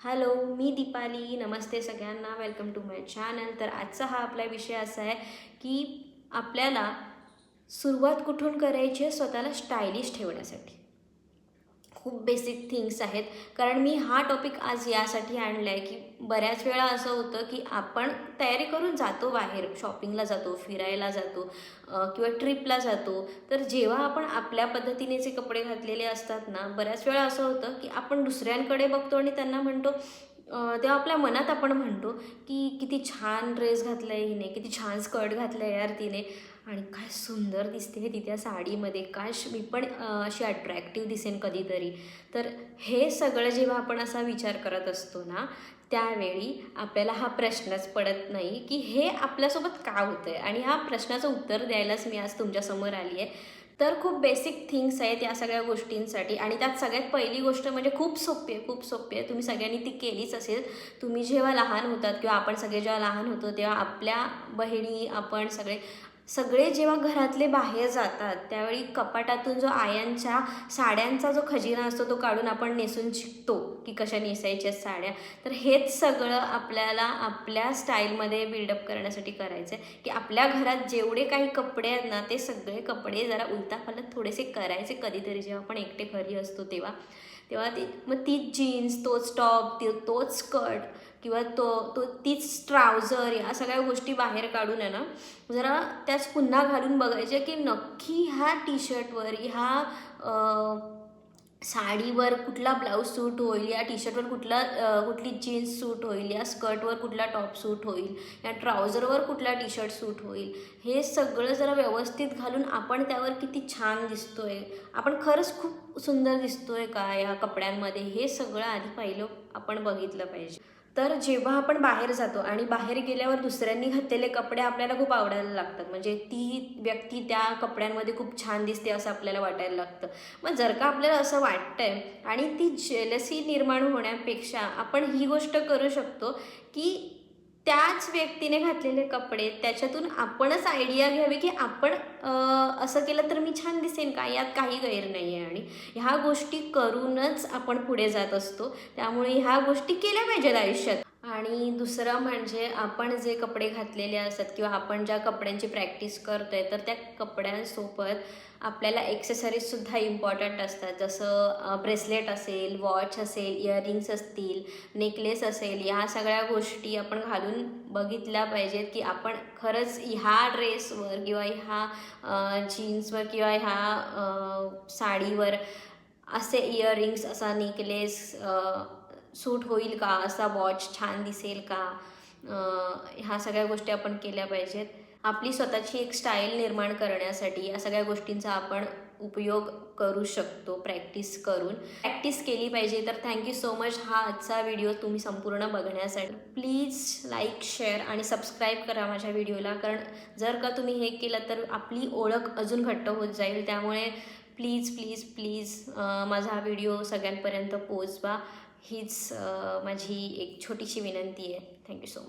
Hello, मी दीपाली. नमस्ते सगळ्यांना. Welcome to my channel. तर आजचा हा आपला विषय असा आहे की आपल्याला सुरुवात कुठून करायची आहे स्वतःला स्टायलिश ठेवण्यासाठी. खूप बेसिक थिंग्स आहेत. कारण मी हा टॉपिक आज यासाठी आणला आहे की बऱ्याच वेळा असं होतं की आपण तयारी करून जातो बाहेर, शॉपिंगला जातो, फिरायला जातो किंवा ट्रिपला जातो. तर जेव्हा आपण आपल्या पद्धतीने जे कपडे घातलेले असतात ना, बऱ्याच वेळा असं होतं की आपण दुसऱ्यांकडे बघतो आणि त्यांना म्हणतो तेव्हा आपल्या मनात आपण म्हणतो की किती छान ड्रेस घातला आहे हिने, किती छान स्कर्ट घातलं आहे यार तिने, आणि काय सुंदर दिसते ती त्या साडीमध्ये, काश मी पण अशी अट्रॅक्टिव्ह दिसेन कधीतरी. तर हे सगळं जेव्हा आपण असा विचार करत असतो ना, त्यावेळी आपल्याला हा प्रश्नच पडत नाही की हे आपल्यासोबत का होतं आहे, आणि ह्या प्रश्नाचं उत्तर द्यायलाच मी आज तुमच्यासमोर आली आहे. तर खूप बेसिक थिंग्स आहेत या सगळ्या गोष्टींसाठी, आणि त्यात सगळ्यात पहिली गोष्ट म्हणजे खूप सोपी आहे, खूप सोपी आहे. तुम्ही सगळ्यांनी ती केलीच असेल. तुम्ही जेव्हा लहान होतात किंवा आपण सगळे जेव्हा लहान होतो तेव्हा आपल्या बहिणी, आपण सगळे सगळे जेव्हा घरातले बाहेर जातात त्यावेळी कपाटातून जो आयांच्या साड्यांचा जो खजिना असतो तो काढून आपण नेसून शिकतो की कशा नेसायच्या साड्या. तर हेच सगळं आपल्याला आपल्या स्टाईलमध्ये बिल्डअप करण्यासाठी करायचं आहे की आपल्या घरात जेवढे काही कपडे आहेत ना, ते सगळे कपडे जरा उलतापालत थोडेसे करायचे कधीतरी, जेव्हा आपण एकटे घरी असतो तेव्हा. तेव्हा मग तीच जीन्स, तोच टॉप, तोच स्कर्ट किंवा तीच ट्राउझर, या सगळ्या गोष्टी बाहेर काढून आहे ना, जरा त्याच पुन्हा घालून बघायचे की नक्की ह्या टी शर्टवर, ह्या साडीवर कुठला ब्लाऊज सूट होईल, या टी शर्टवर कुठली जीन्स सूट होईल, या स्कर्टवर कुठला टॉप सूट होईल, या ट्राउझरवर कुठला टी शर्ट सूट होईल. हे सगळं जरा व्यवस्थित घालून आपण त्यावर किती छान दिसतोय, आपण खरंच खूप सुंदर दिसतोय का या कपड्यांमध्ये, हे सगळं आधी पहिलं आपण बघितलं पाहिजे. तर जेव्हा आपण बाहेर जातो आणि बाहेर गेल्यावर दुसऱ्यांनी घातलेले कपडे आपल्याला खूप आवडायला लागतात, म्हणजे ती व्यक्ती त्या कपड्यांमध्ये खूप छान दिसते असं आपल्याला वाटायला लागतं. मग जर का आपल्याला असं वाटतंय आणि ती जेलसी निर्माण होण्यापेक्षा आपण ही गोष्ट करू शकतो की त्याच व्यक्तीने घातलेले कपडे त्याच्यातून आपणच आयडिया घ्यावी की आपण असं केलं तर मी छान दिसेन का, यात काही गैर नाही आहे. आणि ह्या गोष्टी करूनच आपण पुढे जात असतो. त्यामुळे ह्या गोष्टी केल्या पाहिजेत आयुष्यात. आणि दुसरं म्हणजे आपण जे कपडे घातलेले असतात किंवा आपण ज्या कपड्यांची प्रॅक्टिस करतोय, तर त्या कपड्यांसोबत आपल्याला एक्सेसरीजसुद्धा इम्पॉर्टंट असतात. जसं ब्रेसलेट असेल, वॉच असेल, इयरिंग्स असतील, नेकलेस असेल, ह्या सगळ्या गोष्टी आपण घालून बघितल्या पाहिजेत की आपण खरंच ह्या ड्रेसवर किंवा ह्या जीन्सवर किंवा ह्या साडीवर असे इयरिंग्स, असा नेकलेस सूट होईल का, असा वॉच छान दिसेल का. ह्या सगळ्या गोष्टी आपण केल्या पाहिजेत. आपली स्वतःची एक स्टाईल निर्माण करण्यासाठी या सगळ्या गोष्टींचा आपण उपयोग करू शकतो प्रॅक्टिस करून. प्रॅक्टिस केली पाहिजे. तर थँक्यू सो मच हा आजचा व्हिडिओ तुम्ही संपूर्ण बघण्यासाठी. प्लीज लाईक, शेअर आणि सबस्क्राईब करा माझ्या व्हिडिओला, कारण जर का तुम्ही हे केलं तर आपली ओळख अजून घट्ट होत जाईल. त्यामुळे प्लीज प्लीज प्लीज माझा हा व्हिडिओ सगळ्यांपर्यंत पोचवा, हीच माझी एक छोटीशी विनंती आहे. Thank you so much.